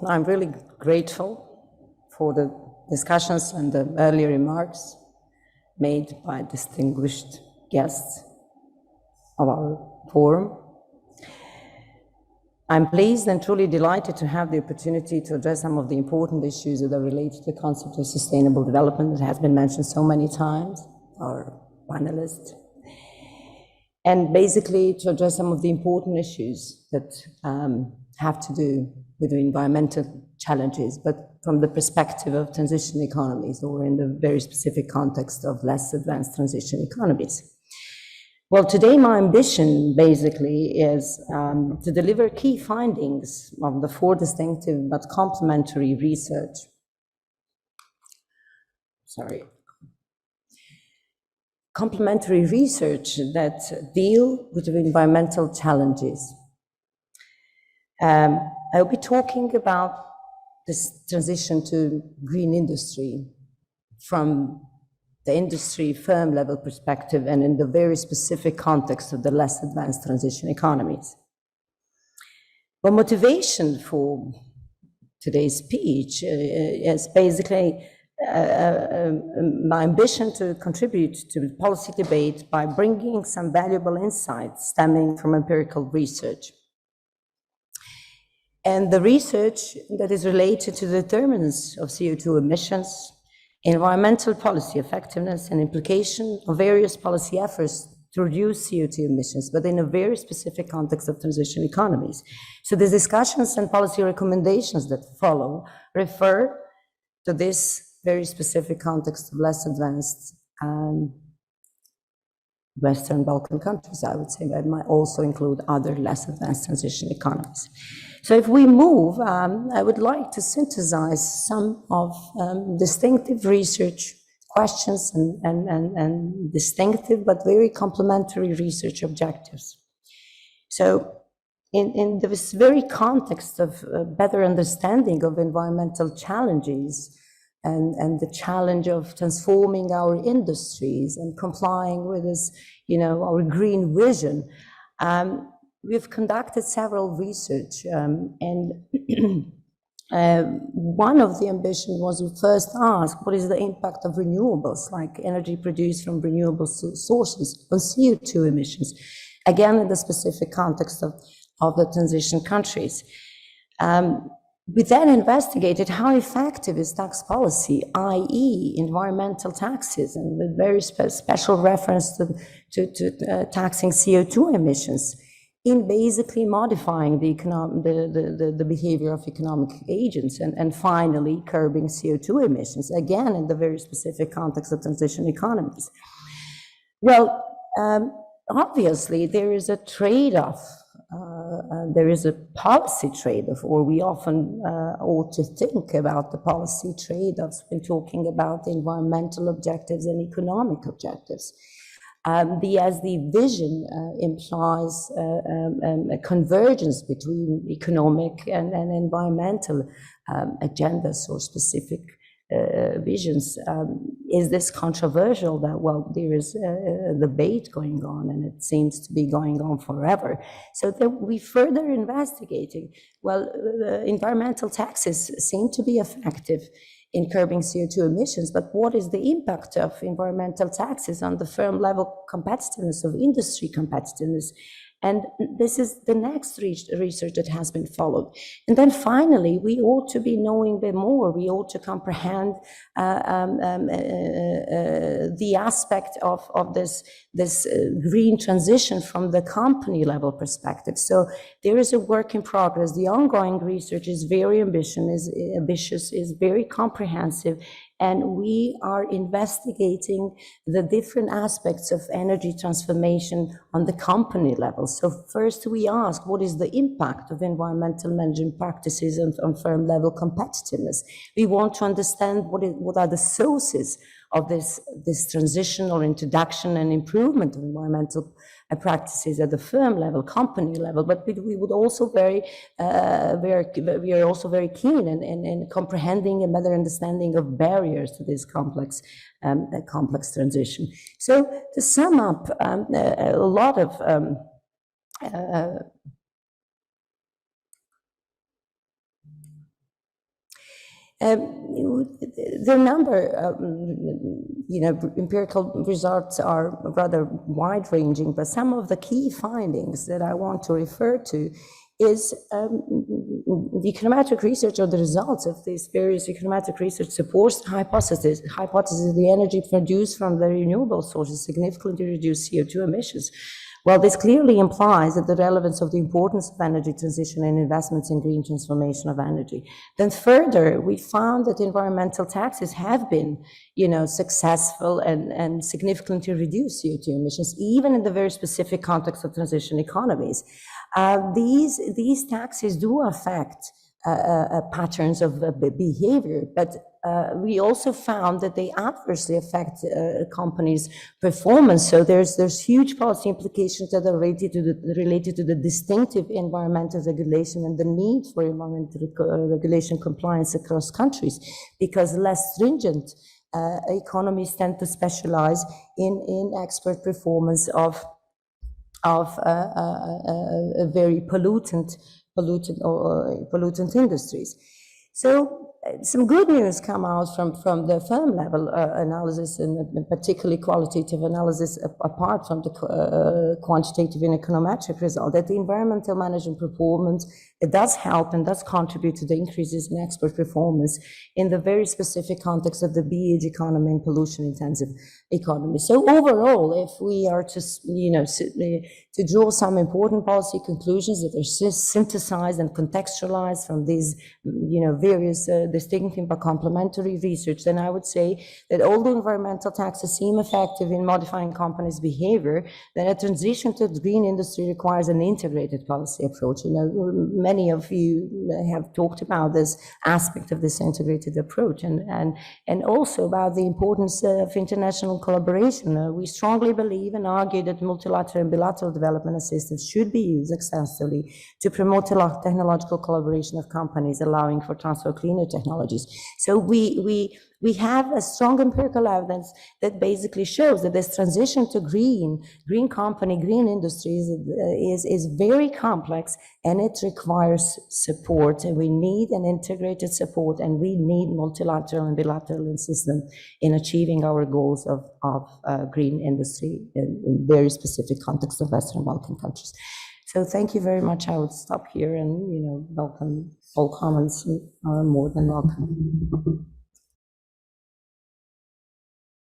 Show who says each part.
Speaker 1: I'm really grateful for the discussions and the earlier remarks made by distinguished guests of our forum. I'm pleased and truly delighted to have the opportunity to address some of the important issues that are related to the concept of sustainable development that has been mentioned so many times, our panelists, and basically to address some of the important issues that have to do with the environmental challenges, but from the perspective of transition economies, or in the very specific context of less advanced transition economies. Well, today my ambition basically is to deliver key findings of the 4 distinctive but complementary research. Complementary research that deal with the environmental challenges. I'll be talking about this transition to green industry from the industry firm level perspective and in the very specific context of the less advanced transition economies. The motivation for today's speech is basically my ambition to contribute to the policy debate by bringing some valuable insights stemming from empirical research. And the research that is related to the determinants of CO2 emissions, environmental policy effectiveness, and implication of various policy efforts to reduce CO2 emissions, but in a very specific context of transition economies. So the discussions and policy recommendations that follow refer to this very specific context of less advanced Western Balkan countries, I would say, but might also include other less advanced transition economies. So if we move, I would like to synthesize some of distinctive research questions and distinctive but very complementary research objectives. So in this very context of better understanding of environmental challenges and the challenge of transforming our industries and complying with this, our green vision, we've conducted several research, and one of the ambition was to first ask what is the impact of renewables, like energy produced from renewable sources, on CO2 emissions, again in the specific context of the transition countries. We then investigated how effective is tax policy, i.e. environmental taxes, and with very special reference to taxing CO2 emissions, in basically modifying the behavior of economic agents and finally curbing CO2 emissions, again in the very specific context of transition economies. Well, obviously there is a trade-off, there is a policy trade-off, or we often ought to think about the policy trade-offs when talking about environmental objectives and economic objectives. As the vision implies a convergence between economic and environmental agendas or specific visions. Is this controversial? That, well, there is a debate going on, and it seems to be going on forever. So we further investigating, well, environmental taxes seem to be effective in curbing CO2 emissions, but what is the impact of environmental taxes on the firm level competitiveness of industry competitiveness? And this is the next research that has been followed. And then finally, we ought to be knowing a bit more. We ought to comprehend the aspect of this green transition from the company level perspective. So there is a work in progress. The ongoing research is very ambitious, is very comprehensive, and we are investigating the different aspects of energy transformation on the company level. So first we ask, what is the impact of environmental management practices on firm level competitiveness? We want to understand what are the sources of this transition or introduction and improvement of environmental practices at the firm level, company level, but we would also we are also very keen in comprehending a better understanding of barriers to this complex transition. So to sum up, a lot of The number, empirical results are rather wide-ranging, but some of the key findings that I want to refer to is the econometric research, or the results of this various econometric research, supports the hypothesis the energy produced from the renewable sources significantly reduce CO2 emissions. Well, this clearly implies that the relevance of the importance of energy transition and investments in green transformation of energy. Then further, we found that environmental taxes have been, successful and significantly reduce CO2 emissions, even in the very specific context of transition economies. These taxes do affect patterns of behavior, but we also found that they adversely affect companies' performance. So there's huge policy implications that are related to the distinctive environmental regulation and the need for environmental regulation compliance across countries, because less stringent economies tend to specialize in expert performance of very pollutant industries. So some good news come out from the firm level analysis, and particularly qualitative analysis, apart from the quantitative and econometric result, that the environmental management performance, it does help and does contribute to the increases in export performance in the very specific context of the BH economy and pollution-intensive economy. So overall, if we are to, to draw some important policy conclusions that are synthesized and contextualized from these, various distinctive but complementary research, then I would say that although environmental taxes seem effective in modifying companies' behavior, then a transition to the green industry requires an integrated policy approach. Many of you have talked about this aspect of this integrated approach, and also about the importance of international collaboration. We strongly believe and argue that multilateral and bilateral development assistance should be used extensively to promote technological collaboration of companies, allowing for transfer of cleaner technologies. So we have a strong empirical evidence that basically shows that this transition to green industries is very complex, and it requires support, and we need an integrated support, and we need multilateral and bilateral system in achieving our goals of green industry in very specific context of Western Balkan countries. So thank you very much. I would stop here, and welcome all comments are more than welcome.